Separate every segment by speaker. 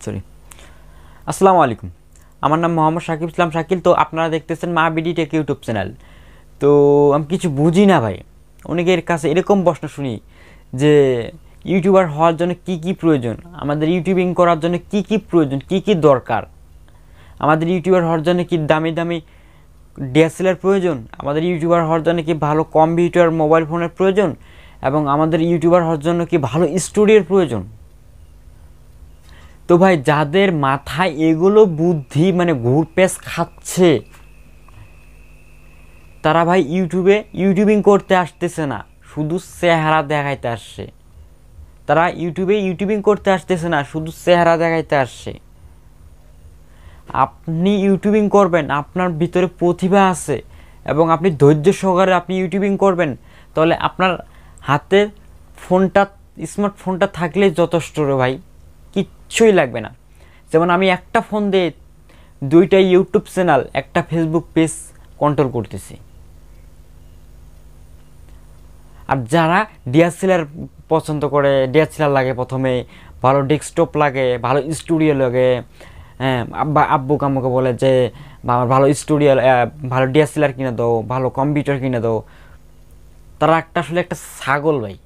Speaker 1: Sorry. আসসালামু আলাইকুম, আমার নাম মোহাম্মদ শাকিব ইসলাম শাকিল। তো আপনারা দেখতেছেন মা বিডি টেক ইউটিউব চ্যানেল। তো আমি কিছু বুঝি না ভাই, অনেকের কাছে এরকম প্রশ্ন শুনি যে ইউটিউবার হওয়ার জন্য কি কি প্রয়োজন, আমাদের ইউটিউবিং করার জন্য কি কি প্রয়োজন, কি কি দরকার, আমাদের ইউটিউবার হওয়ার জন্য কি দামি দামি ডিএসএলআর প্রয়োজন, আমাদের ইউটিউবার হওয়ার জন্য কি ভালো কম্পিউটার মোবাইল ফোনের প্রয়োজন, এবং আমাদের ইউটিউবার হওয়ার জন্য কি ভালো স্টুডিওর প্রয়োজন। তো ভাই, যাদের মাথায় এগুলো বুদ্ধি মানে ঘুরপেস খাচ্ছে, তারা ভাই ইউটিউবিং করতে আসতেছে না, শুধু চেহারা দেখাইতে আসছে। তারা ইউটিউবিং করতে আসতেছে না, শুধু চেহারা দেখাইতে আসছে। আপনি ইউটিউবিং করবেন, আপনার ভিতরে প্রতিভা আছে এবং আপনি ধৈর্য সহকারে আপনি ইউটিউবিং করবেন, তাহলে আপনার হাতে ফোনটা, স্মার্টফোনটা থাকলেই যথেষ্ট রে ভাই, কিচ্ছুই লাগবে না। যেমন আমি একটা ফোন দিয়ে 2টা ইউটিউব চ্যানেল, একটা ফেসবুক পেজ কন্ট্রোল করতেছি। আর যারা ডিএসএলআর পছন্দ করে, ডিএসএলআর লাগে, প্রথমে ভালো ডেস্কটপ লাগে, ভালো স্টুডিও লাগে, হ্যাঁ, আব্বু কাম্মুকে বলে যে আমার ভালো স্টুডিও, ভালো ডিএসএলআর কিনে দাও, ভালো কম্পিউটার কিনে দাও, তারা আসলে একটা ছাগল ভাই।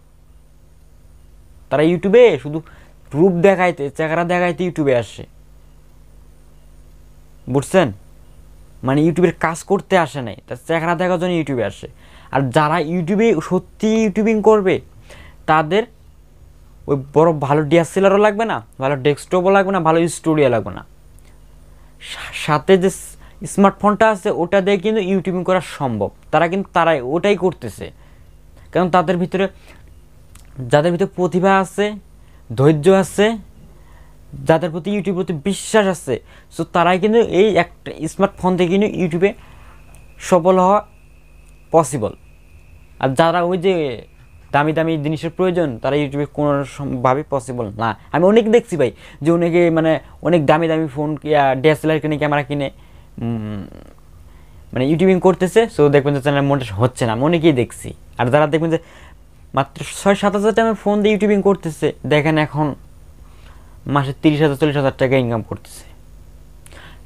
Speaker 1: তারা ইউটিউবে শুধু রূপ দেখাইতে, চেহারা দেখাইতে ইউটিউবে আসে, বুঝছেন? মানে ইউটিউবের কাজ করতে আসে নাই, তার চেহারা দেখার জন্য ইউটিউবে আসে। আর যারা ইউটিউবে সত্যি ইউটিউবিং করবে, তাদের ওই বড় ভালো ডিএসএলআরও লাগবে না, ভালো ডেস্কটপও লাগবে না, ভালো স্টুডিও লাগবে না, সাথে যে স্মার্টফোনটা আছে ওটা দিয়ে কিন্তু ইউটিউবিং করা সম্ভব। তারাই ওটাই করতেছে, কারণ যাদের ভিতরে প্রতিভা আছে, ধৈর্য আছে, যাদের প্রতি ইউটিউবের প্রতি বিশ্বাস আছে, সো তারাই কিন্তু এই একটা স্মার্টফোন থেকে কিন্তু ইউটিউবে সফল হওয়া পসিবল। আর যারা ওই যে দামি দামি জিনিসের প্রয়োজন, তারা ইউটিউবে কোনোভাবে পসিবল না। আমি অনেক দেখছি ভাই যে অনেকে মানে অনেক দামি দামি ফোন, ডিএসএলআর কিনে, ক্যামেরা কিনে মানে ইউটিউবিং করতেছে, সো দেখবেন যে চ্যানেল মনিটাইজেশন হচ্ছে না, আমি অনেকেই দেখছি। আর যারা দেখবেন যে মাত্র 6-7 হাজার টাকার ফোন দিয়ে ইউটিউবিং করতেছে, দেখেন এখন মাসে 30,000-40,000 টাকা ইনকাম করতেছে।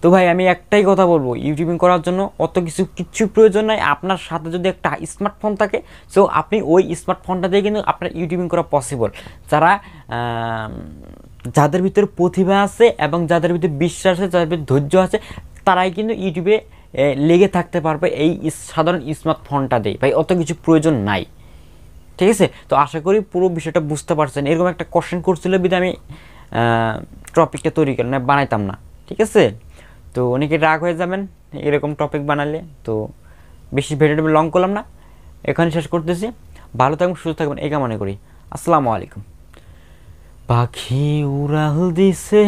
Speaker 1: তো ভাই, আমি একটাই কথা বলবো, ইউটিউবিং করার জন্য অত কিচ্ছু প্রয়োজন নাই। আপনার সাথে যদি একটা স্মার্টফোন থাকে, সো আপনি ওই স্মার্টফোনটা দিয়ে কিন্তু আপনার ইউটিউবিং করা পসিবল। যাদের ভিতরে প্রতিভা আছে এবং যাদের ভিতরে বিশ্বাস আছে, যাদের ভিতরে ধৈর্য আছে, তারাই কিন্তু ইউটিউবে লেগে থাকতে পারবে এই সাধারণ স্মার্টফোনটা দিয়ে। ভাই, অত কিছু প্রয়োজন নাই, ঠিক আছে? তো আশা করি পুরো বিষয়টা বুঝতে পারছেন। এরকম একটা কোশ্চেন করছিল বিধায় আমি টপিকটা তৈরি করে বানাইতাম না, ঠিক আছে? তো অনেকে রাগ হয়ে যাবেন এরকম টপিক বানালে, তো বেশি ভিডিওটা লং করলাম না, এখানে শেষ করতেছি। ভালো থাকবেন, সুস্থ থাকবেন, এই কামনা করি। আসসালামু আলাইকুম। পাখি উড়াল দিছে।